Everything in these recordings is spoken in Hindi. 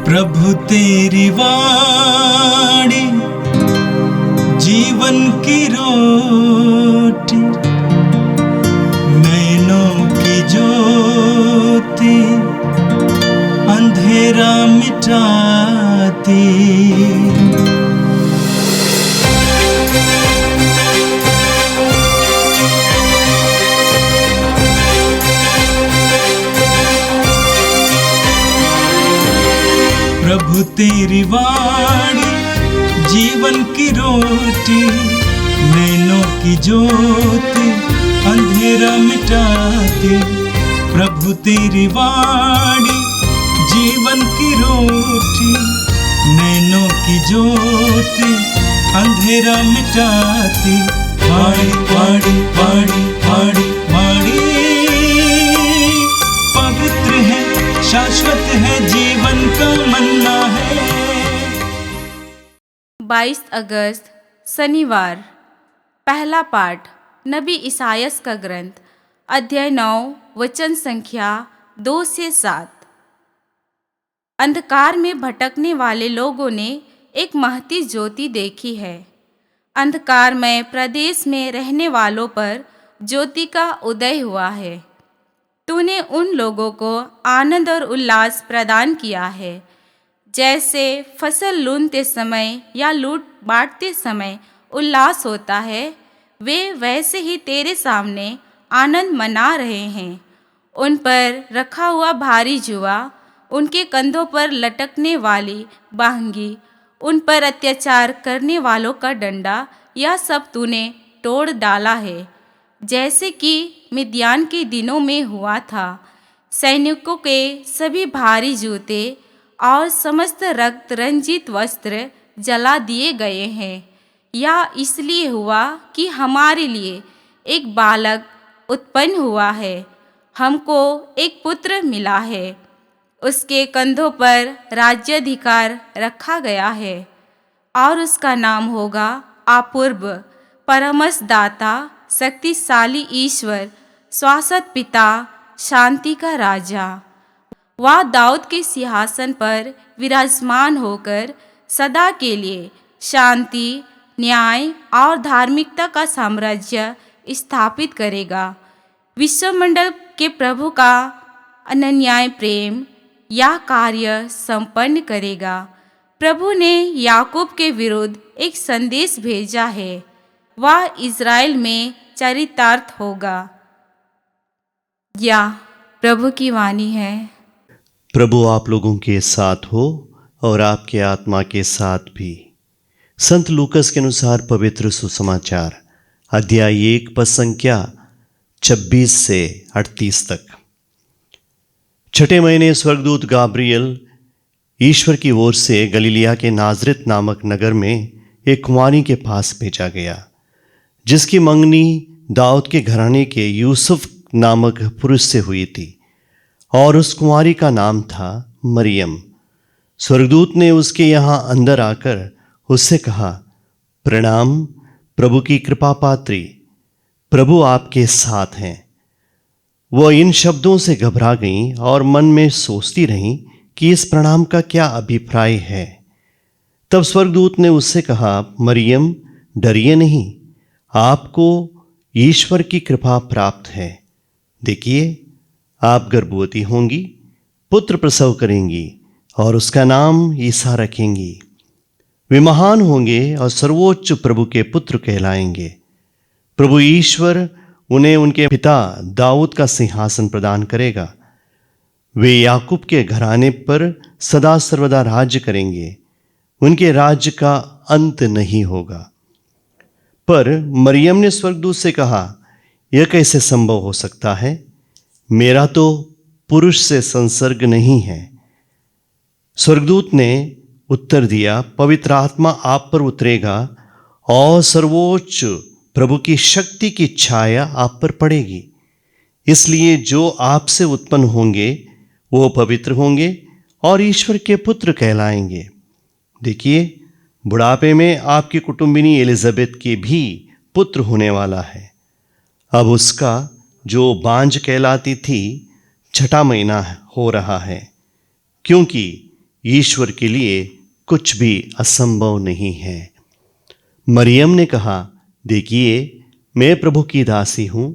प्रभु तेरी वाणी जीवन की रोटी, नैनों की ज्योति अंधेरा मिटाती। प्रभु तेरी वाणी जीवन की रोटी, नैनों की ज्योति अंधेरा मिटाती। प्रभु तेरी वाणी जीवन की रोटी, नैनों की ज्योति अंधेरा मिटाती। वाणी वाणी वाणी वाणी वाणी पवित्र है, शाश्वत है, जीवन का मन्ना है। 22 अगस्त शनिवार। पहला पाठ नबी इसायास का ग्रंथ, अध्याय 9, वचन संख्या 2 से 7। अंधकार में भटकने वाले लोगों ने एक महती ज्योति देखी है। अंधकारमय प्रदेश में रहने वालों पर ज्योति का उदय हुआ है। तूने उन लोगों को आनंद और उल्लास प्रदान किया है, जैसे फसल लूनते समय या लूट बांटते समय उल्लास होता है, वे वैसे ही तेरे सामने आनंद मना रहे हैं। उन पर रखा हुआ भारी जुआ, उनके कंधों पर लटकने वाली बांगी, उन पर अत्याचार करने वालों का डंडा, यह सब तूने तोड़ डाला है, जैसे कि मिद्यान के दिनों में हुआ था। सैनिकों के सभी भारी जूते और समस्त रक्त रंजित वस्त्र जला दिए गए हैं। यह इसलिए हुआ कि हमारे लिए एक बालक उत्पन्न हुआ है, हमको एक पुत्र मिला है। उसके कंधों पर राज्याधिकार रखा गया है और उसका नाम होगा अपूर्व, परमसदाता, शक्तिशाली ईश्वर, शाश्वत पिता, शांति का राजा। वह दाऊद के सिंहासन पर विराजमान होकर सदा के लिए शांति, न्याय और धार्मिकता का साम्राज्य स्थापित करेगा। विश्वमंडल के प्रभु का अनन्याय प्रेम यह कार्य संपन्न करेगा। प्रभु ने याकूब के विरुद्ध एक संदेश भेजा है, वह इज़राइल में चरितार्थ होगा। यह प्रभु की वाणी है। प्रभु आप लोगों के साथ हो और आपके आत्मा के साथ भी। संत लूकस के अनुसार पवित्र सुसमाचार, अध्याय 1 पद संख्या 26 से 38 तक। छठे महीने स्वर्गदूत गाब्रियल ईश्वर की ओर से गलीलिया के नाजरेत नामक नगर में एक कुंवारी के पास भेजा गया, जिसकी मंगनी दाऊद के घराने के यूसुफ नामक पुरुष से हुई थी, और उस कुंवारी का नाम था मरियम। स्वर्गदूत ने उसके यहाँ अंदर आकर उससे कहा, प्रणाम प्रभु की कृपा पात्री, प्रभु आपके साथ हैं। वह इन शब्दों से घबरा गई और मन में सोचती रही कि इस प्रणाम का क्या अभिप्राय है। तब स्वर्गदूत ने उससे कहा, मरियम डरिए नहीं, आपको ईश्वर की कृपा प्राप्त है। देखिए, आप गर्भवती होंगी, पुत्र प्रसव करेंगी और उसका नाम ईसा रखेंगी। वे महान होंगे और सर्वोच्च प्रभु के पुत्र कहलाएंगे। प्रभु ईश्वर उन्हें उनके पिता दाऊद का सिंहासन प्रदान करेगा। वे याकूब के घराने पर सदा सर्वदा राज्य करेंगे, उनके राज्य का अंत नहीं होगा। पर मरियम ने स्वर्गदूत से कहा, यह कैसे संभव हो सकता है? मेरा तो पुरुष से संसर्ग नहीं है। स्वर्गदूत ने उत्तर दिया, पवित्र आत्मा आप पर उतरेगा और सर्वोच्च प्रभु की शक्ति की छाया आप पर पड़ेगी। इसलिए जो आपसे उत्पन्न होंगे वो पवित्र होंगे और ईश्वर के पुत्र कहलाएंगे। देखिए, बुढ़ापे में आपकी कुटुंबिनी एलिजाबेथ के भी पुत्र होने वाला है। अब उसका जो बांझ कहलाती थी, छठा महीना हो रहा है, क्योंकि ईश्वर के लिए कुछ भी असंभव नहीं है। मरियम ने कहा, देखिए मैं प्रभु की दासी हूँ,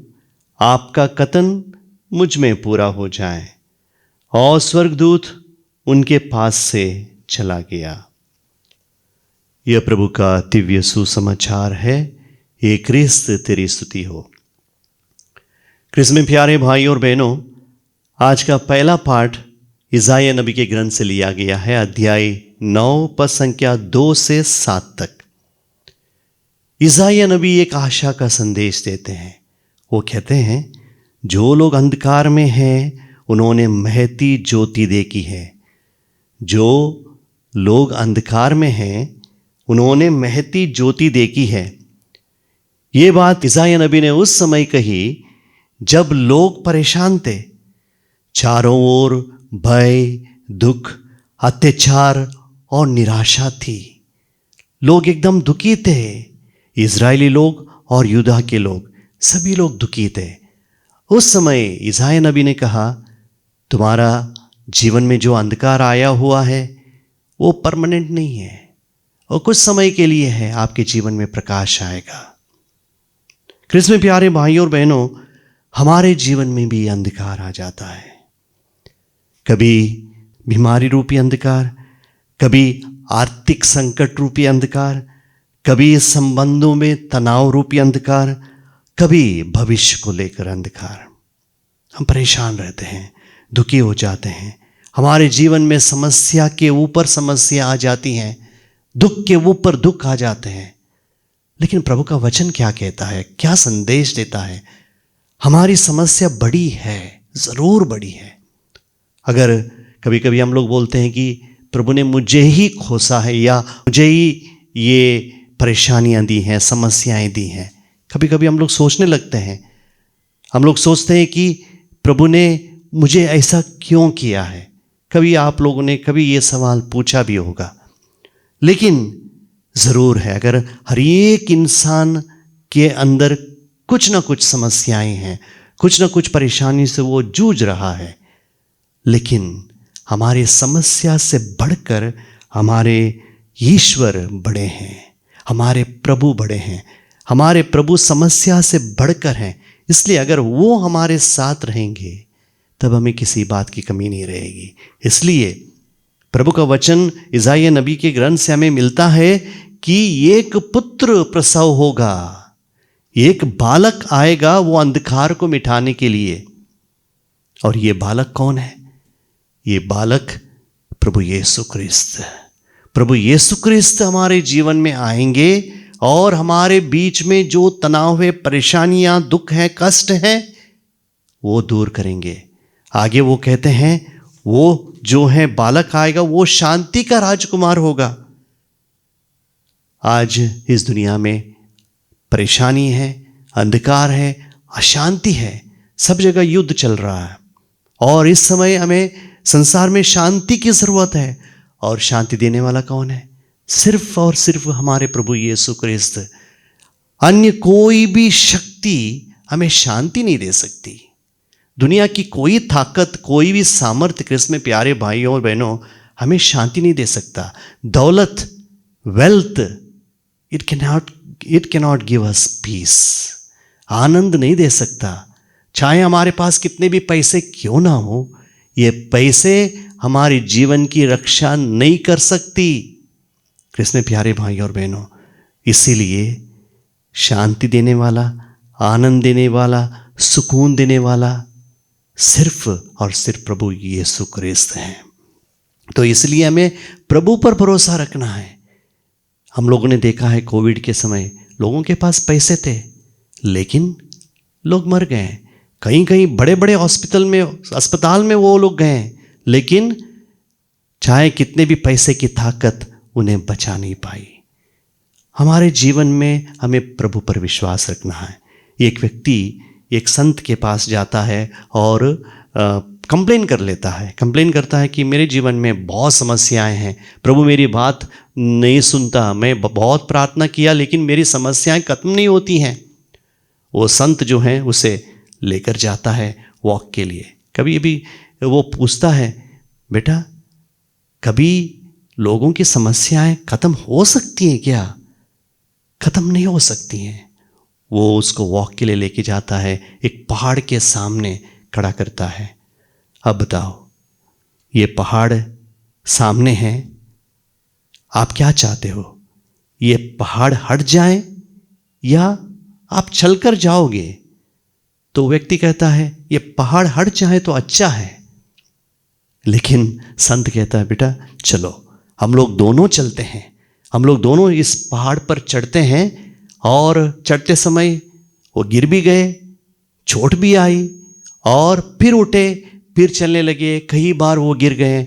आपका कथन मुझ में पूरा हो जाए। और स्वर्गदूत उनके पास से चला गया। यह प्रभु का दिव्य सुसमाचार है। ये क्रिस्त तेरी स्तुति हो। क्रिस्त में प्यारे भाई और बहनों, आज का पहला पाठ इसाया नबी के ग्रंथ से लिया गया है, अध्याय 9 पद संख्या 2 से 7 तक। इसाया नबी एक आशा का संदेश देते हैं। वो कहते हैं, जो लोग अंधकार में हैं उन्होंने महती ज्योति देखी है। जो लोग अंधकार में हैं उन्होंने महती ज्योति देखी है। ये बात इसाया नबी ने उस समय कही जब लोग परेशान थे। चारों ओर भय, दुख, अत्याचार और निराशा थी। लोग एकदम दुखी थे। इजरायली लोग और यूदा के लोग, सभी लोग दुखी थे। उस समय इसाया नबी ने कहा, तुम्हारा जीवन में जो अंधकार आया हुआ है वो परमानेंट नहीं है, और कुछ समय के लिए है। आपके जीवन में प्रकाश आएगा। क्रिस्त में प्यारे भाइयों और बहनों, हमारे जीवन में भी अंधकार आ जाता है। कभी बीमारी रूपी अंधकार, कभी आर्थिक संकट रूपी अंधकार, कभी संबंधों में तनाव रूपी अंधकार, कभी भविष्य को लेकर अंधकार। हम परेशान रहते हैं, दुखी हो जाते हैं। हमारे जीवन में समस्या के ऊपर समस्या आ जाती हैं, दुख के ऊपर दुख आ जाते हैं। लेकिन प्रभु का वचन क्या कहता है, क्या संदेश देता है? हमारी समस्या बड़ी है, ज़रूर बड़ी है। अगर कभी कभी हम लोग बोलते हैं कि प्रभु ने मुझे ही खोसा है या मुझे ही ये परेशानियां दी हैं, समस्याएं दी हैं, कभी कभी हम लोग सोचने लगते हैं। हम लोग सोचते हैं कि प्रभु ने मुझे ऐसा क्यों किया है। कभी आप लोगों ने कभी ये सवाल पूछा भी होगा। लेकिन ज़रूर है, अगर हर एक इंसान के अंदर कुछ ना कुछ समस्याएं हैं, कुछ ना कुछ परेशानी से वो जूझ रहा है, लेकिन हमारी समस्या से बढ़कर हमारे ईश्वर बड़े हैं, हमारे प्रभु बड़े हैं। हमारे प्रभु समस्या से बढ़कर हैं। इसलिए अगर वो हमारे साथ रहेंगे तब हमें किसी बात की कमी नहीं रहेगी। इसलिए प्रभु का वचन इसाया नबी के ग्रंथ से हमें मिलता है कि एक पुत्र प्रसव होगा, एक बालक आएगा वो अंधकार को मिटाने के लिए। और ये बालक कौन है? ये बालक प्रभु यीशु क्रिस्त। प्रभु यीशु क्रिस्त हमारे जीवन में आएंगे और हमारे बीच में जो तनाव है, परेशानियां, दुख है, कष्ट है, वो दूर करेंगे। आगे वो कहते हैं, वो जो है बालक आएगा वो शांति का राजकुमार होगा। आज इस दुनिया में परेशानी है, अंधकार है, अशांति है, सब जगह युद्ध चल रहा है। और इस समय हमें संसार में शांति की जरूरत है। और शांति देने वाला कौन है? सिर्फ और सिर्फ हमारे प्रभु यीशु क्रिस्त। अन्य कोई भी शक्ति हमें शांति नहीं दे सकती। दुनिया की कोई ताकत, कोई भी सामर्थ्य, क्रिस्त में प्यारे भाइयों और बहनों, हमें शांति नहीं दे सकता। दौलत, wealth, it cannot give us peace. आनंद नहीं दे सकता। चाहे हमारे पास कितने भी पैसे क्यों ना हो, ये पैसे हमारे जीवन की रक्षा नहीं कर सकती। क्रिस्त में प्यारे भाई और बहनों, इसीलिए शांति देने वाला, आनंद देने वाला, सुकून देने वाला सिर्फ और सिर्फ प्रभु यीशु क्रिस्त हैं। तो इसलिए हमें प्रभु पर भरोसा रखना है। हम लोगों ने देखा है कोविड के समय लोगों के पास पैसे थे, लेकिन लोग मर गए। कहीं कहीं बड़े बड़े अस्पताल में वो लोग गए, लेकिन चाहे कितने भी पैसे की ताकत उन्हें बचा नहीं पाई। हमारे जीवन में हमें प्रभु पर विश्वास रखना है। एक व्यक्ति एक संत के पास जाता है और कंप्लेन करता है कि मेरे जीवन में बहुत समस्याएं हैं, प्रभु मेरी बात नहीं सुनता, मैं बहुत प्रार्थना किया लेकिन मेरी समस्याएं खत्म नहीं होती हैं। वो संत जो हैं उसे लेकर जाता है वॉक के लिए। कभी भी वो पूछता है, बेटा कभी लोगों की समस्याएं खत्म हो सकती हैं क्या? खत्म नहीं हो सकती हैं। वो उसको वॉक के लिए लेके जाता है, एक पहाड़ के सामने खड़ा करता है। अब बताओ, ये पहाड़ सामने है, आप क्या चाहते हो? ये पहाड़ हट जाए या आप चलकर जाओगे? तो व्यक्ति कहता है ये पहाड़ हट जाए तो अच्छा है। लेकिन संत कहता है बेटा चलो, हम लोग दोनों चलते हैं, हम लोग दोनों इस पहाड़ पर चढ़ते हैं। और चढ़ते समय वो गिर भी गए, चोट भी आई, और फिर उठे, फिर चलने लगे। कई बार वो गिर गए,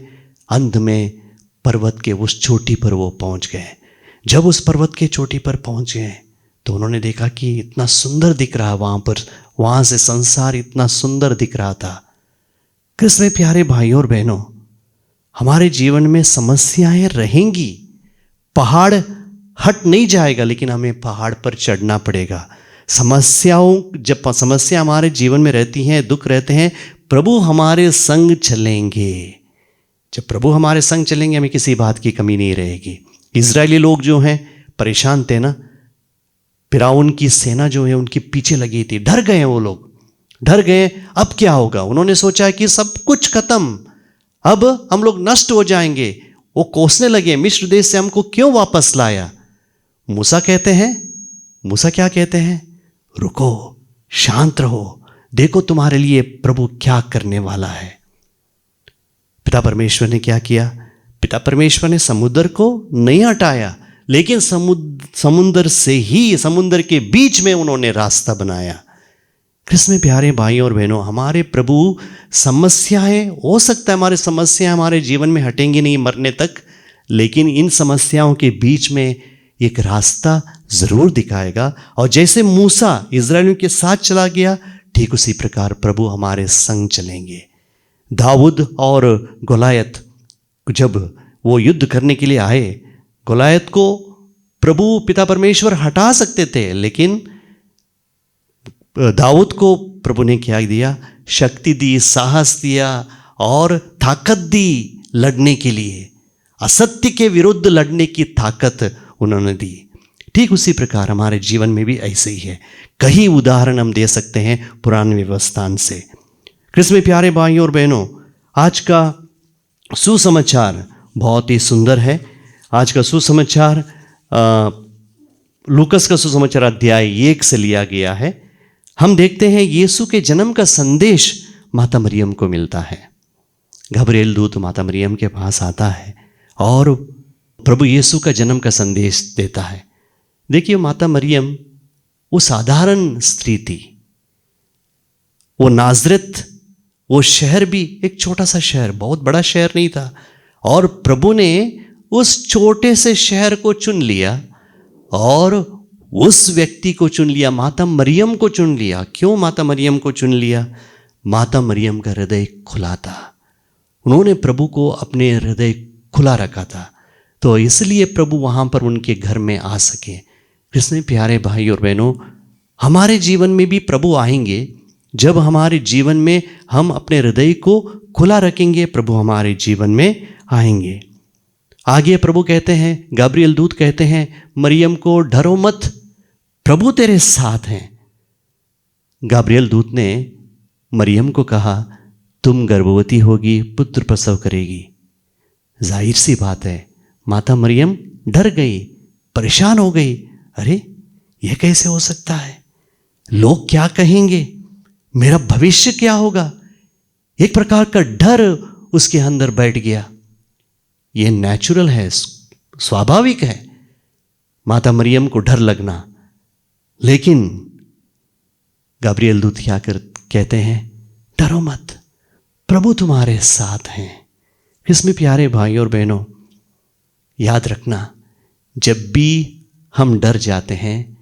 अंत में पर्वत के उस चोटी पर वो पहुंच गए। जब उस पर्वत के चोटी पर पहुंच गए तो उन्होंने देखा कि इतना सुंदर दिख रहा वहां पर, वहां से संसार इतना सुंदर दिख रहा था। कृष्ण में प्यारे भाइयों और बहनों, हमारे जीवन में समस्याएं रहेंगी, पहाड़ हट नहीं जाएगा, लेकिन हमें पहाड़ पर चढ़ना पड़ेगा। जब समस्या हमारे जीवन में रहती हैं, दुख रहते हैं, प्रभु हमारे संग चलेंगे। जब प्रभु हमारे संग चलेंगे हमें किसी बात की कमी नहीं रहेगी। इजरायली लोग जो हैं परेशान थे ना, फिरौन की सेना जो है उनके पीछे लगी थी, डर गए वो लोग, डर गए। अब क्या होगा? उन्होंने सोचा कि सब कुछ खत्म, अब हम लोग नष्ट हो जाएंगे। वो कोसने लगे, मिस्र देश से हमको क्यों वापस लाया? मूसा क्या कहते हैं? रुको, शांत रहो, देखो तुम्हारे लिए प्रभु क्या करने वाला है। पिता परमेश्वर ने क्या किया? पिता परमेश्वर ने समुद्र को नहीं हटाया, लेकिन समुद्र के बीच में उन्होंने रास्ता बनाया। कृष्ण में प्यारे भाइयों और बहनों, हमारे प्रभु समस्याएं, हो सकता है हमारे समस्याएं हमारे जीवन में हटेंगी नहीं मरने तक, लेकिन इन समस्याओं के बीच में एक रास्ता जरूर दिखाएगा। और जैसे मूसा इजरायलियों के साथ चला गया, ठीक उसी प्रकार प्रभु हमारे संग चलेंगे। दाऊद और गोलायत जब वो युद्ध करने के लिए आए, गोलायत को प्रभु पिता परमेश्वर हटा सकते थे, लेकिन दाऊद को प्रभु ने क्या दिया? शक्ति दी, साहस दिया और ताकत दी लड़ने के लिए। असत्य के विरुद्ध लड़ने की ताकत उन्होंने दी। ठीक उसी प्रकार हमारे जीवन में भी ऐसे ही है। कई उदाहरण हम दे सकते हैं पुराने व्यवस्थान से। कृष्ण में प्यारे भाइयों और बहनों, आज का सुसमाचार बहुत ही सुंदर है। आज का सुसमाचार लूकस का सुसमाचार अध्याय 1 से लिया गया है। हम देखते हैं यीशु के जन्म का संदेश माता मरियम को मिलता है। गब्रिएल दूत माता मरियम के पास आता है और प्रभु यीशु का जन्म का संदेश देता है। देखिए, माता मरियम वो साधारण स्त्री थी। वो नाजरत, वो शहर भी एक छोटा सा शहर, बहुत बड़ा शहर नहीं था, और प्रभु ने उस छोटे से शहर को चुन लिया और उस व्यक्ति को चुन लिया, माता मरियम को चुन लिया। क्यों माता मरियम को चुन लिया? माता मरियम का हृदय खुला था, उन्होंने प्रभु को अपने हृदय खुला रखा था, तो इसलिए प्रभु वहाँ पर उनके घर में आ सके। इसलिए प्यारे भाई और बहनों, हमारे जीवन में भी प्रभु आएंगे। जब हमारे जीवन में हम अपने हृदय को खुला रखेंगे, प्रभु हमारे जीवन में आएंगे। आगे प्रभु कहते हैं, गब्रिएल दूत कहते हैं मरियम को, डरो मत, प्रभु तेरे साथ हैं। गब्रिएल दूत ने मरियम को कहा, तुम गर्भवती होगी, पुत्र प्रसव करेगी। जाहिर सी बात है, माता मरियम डर गई, परेशान हो गई। अरे यह कैसे हो सकता है? लोग क्या कहेंगे? मेरा भविष्य क्या होगा? एक प्रकार का डर उसके अंदर बैठ गया। यह नेचुरल है, स्वाभाविक है माता मरियम को डर लगना। लेकिन गब्रिएल दूत क्या कहते हैं? डरो मत, प्रभु तुम्हारे साथ हैं। इसमें प्यारे भाई और बहनों, याद रखना, जब भी हम डर जाते हैं,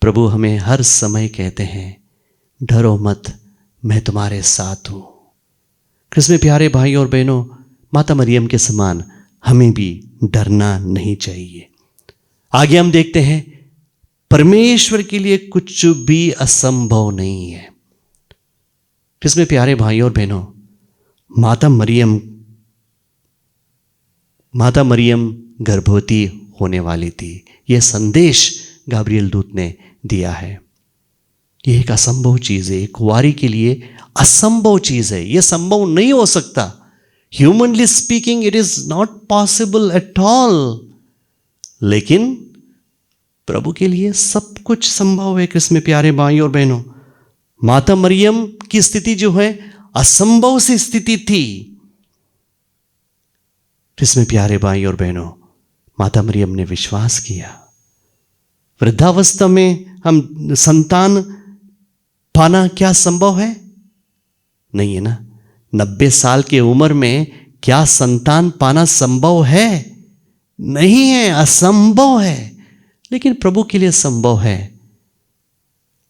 प्रभु हमें हर समय कहते हैं, डरो मत, मैं तुम्हारे साथ हूं। कृष्ण में प्यारे भाई और बहनों, माता मरियम के समान हमें भी डरना नहीं चाहिए। आगे हम देखते हैं, परमेश्वर के लिए कुछ भी असंभव नहीं है। कृष्ण में प्यारे भाई और बहनों, माता मरियम माता मरियम गर्भवती होने वाली थी। यह संदेश गाब्रिएल दूत ने दिया है। यह एक असंभव चीज़ है, एक कुंवारी के लिए असंभव चीज़ है। यह संभव नहीं हो सकता। Humanly speaking it is not possible at all. लेकिन प्रभु के लिए सब कुछ संभव है। इसमें प्यारे भाई और बहनों, माता मरियम की स्थिति जो है असंभव सी स्थिति थी। इसमें प्यारे भाई और बहनों, माता मरियम ने विश्वास किया। वृद्धावस्था में हम संतान पाना क्या संभव है? नहीं है ना। 90 साल की उम्र में क्या संतान पाना संभव है? नहीं है, असंभव है। लेकिन प्रभु के लिए संभव है।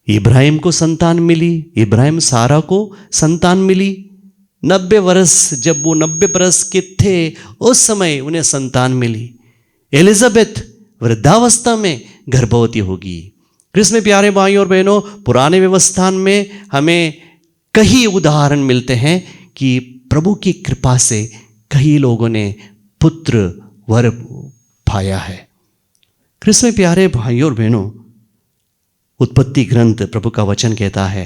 इब्राहिम को संतान मिली, इब्राहिम सारा को संतान मिली। 90 वर्ष, जब वो 90 वर्ष के थे उस समय उन्हें संतान मिली। एलिजाबेथ वृद्धावस्था में गर्भवती होगी। क्रिस प्यारे भाई और बहनों, पुराने व्यवस्था में हमें कई उदाहरण मिलते हैं कि प्रभु की कृपा से कई लोगों ने पुत्र वर पाया है। क्रिस प्यारे भाई और बहनों, उत्पत्ति ग्रंथ प्रभु का वचन कहता है,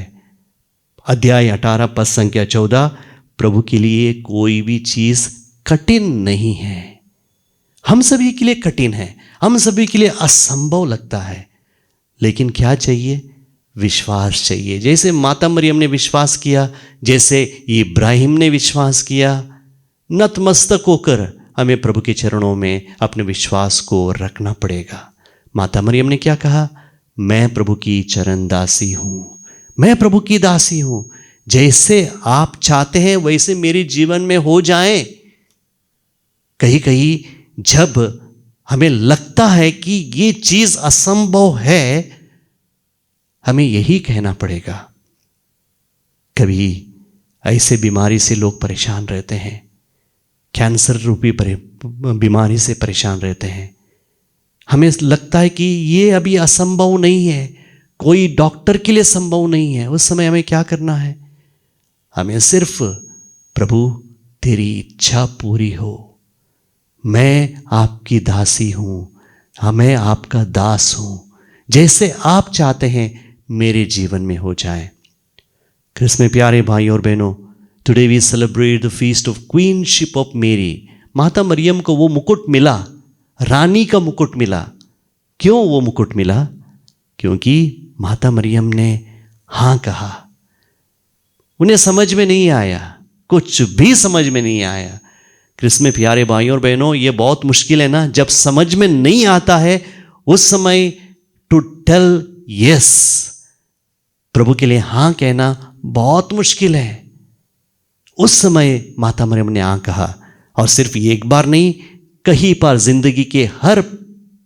अध्याय 18 पद संख्या 14, प्रभु के लिए कोई भी चीज कठिन नहीं है। हम सभी के लिए कठिन है, हम सभी के लिए असंभव लगता है। लेकिन क्या चाहिए? विश्वास चाहिए। जैसे माता मरियम ने विश्वास किया, जैसे इब्राहिम ने विश्वास किया, नतमस्तक होकर हमें प्रभु के चरणों में अपने विश्वास को रखना पड़ेगा। माता मरियम ने क्या कहा? मैं प्रभु की चरण दासी हूँ, मैं प्रभु की दासी हूँ। जैसे आप चाहते हैं वैसे मेरे जीवन में हो जाए। कहीं कहीं जब हमें लगता है कि ये चीज असंभव है, हमें यही कहना पड़ेगा। कभी ऐसे बीमारी से लोग परेशान रहते हैं, कैंसर रूपी बीमारी से परेशान रहते हैं। हमें लगता है कि ये अभी असंभव नहीं है, कोई डॉक्टर के लिए संभव नहीं है। उस समय हमें क्या करना है? हमें सिर्फ प्रभु तेरी इच्छा पूरी हो, मैं आपकी दासी हूँ, मैं आपका दास हूँ, जैसे आप चाहते हैं मेरे जीवन में हो जाए। क्रिस में प्यारे भाई और बहनों, today we celebrate the feast of queenship of Mary. माता मरियम को वो मुकुट मिला, रानी का मुकुट मिला। क्यों वो मुकुट मिला? क्योंकि माता मरियम ने हाँ कहा। उन्हें समझ में नहीं आया, कुछ भी समझ में नहीं आया। क्रिस में प्यारे भाई और बहनों, ये बहुत मुश्किल है ना, जब समझ में नहीं आता है उस समय टू टेल यस, प्रभु के लिए हाँ कहना बहुत मुश्किल है। उस समय माता मरियम ने हाँ कहा, और सिर्फ एक बार नहीं, कई बार जिंदगी के हर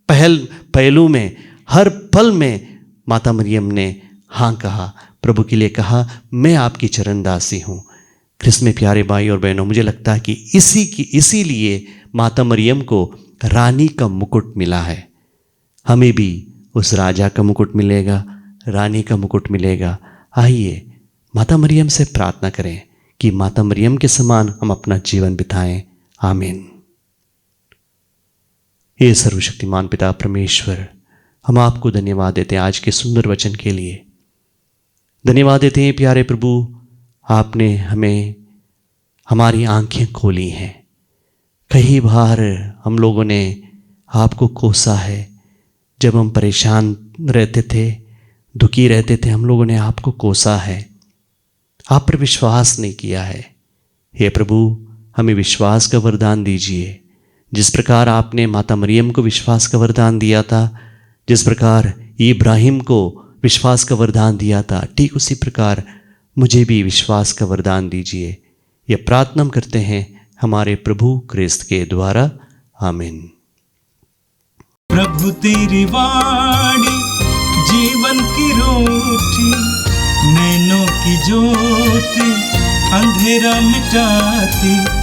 पहलू में, हर पल में माता मरियम ने हाँ कहा, प्रभु के लिए कहा, मैं आपकी चरणदासी हूँ। क्रिस में प्यारे भाई और बहनों, मुझे लगता है कि इसीलिए माता मरियम को रानी का मुकुट मिला है। हमें भी उस राजा का मुकुट मिलेगा, रानी का मुकुट मिलेगा। आइए माता मरियम से प्रार्थना करें कि माता मरियम के समान हम अपना जीवन बिताएं। आमीन। हे सर्वशक्तिमान पिता परमेश्वर, हम आपको धन्यवाद देते हैं आज के सुंदर वचन के लिए। धन्यवाद देते हैं प्यारे प्रभु, आपने हमें हमारी आंखें खोली हैं। कई बार हम लोगों ने आपको कोसा है। जब हम परेशान रहते थे, दुखी रहते थे, हम लोगों ने आपको कोसा है, आप पर विश्वास नहीं किया है। हे प्रभु, हमें विश्वास का वरदान दीजिए। जिस प्रकार आपने माता मरियम को विश्वास का वरदान दिया था, जिस प्रकार इब्राहिम को विश्वास का वरदान दिया था, ठीक उसी प्रकार मुझे भी विश्वास का वरदान दीजिए। यह प्रार्थना करते हैं हमारे प्रभु क्रिस्त के द्वारा। आमीन। प्रभु तेरी वाणी जीवन की रोटी, नैनों की ज्योति अंधेरा मिटाती।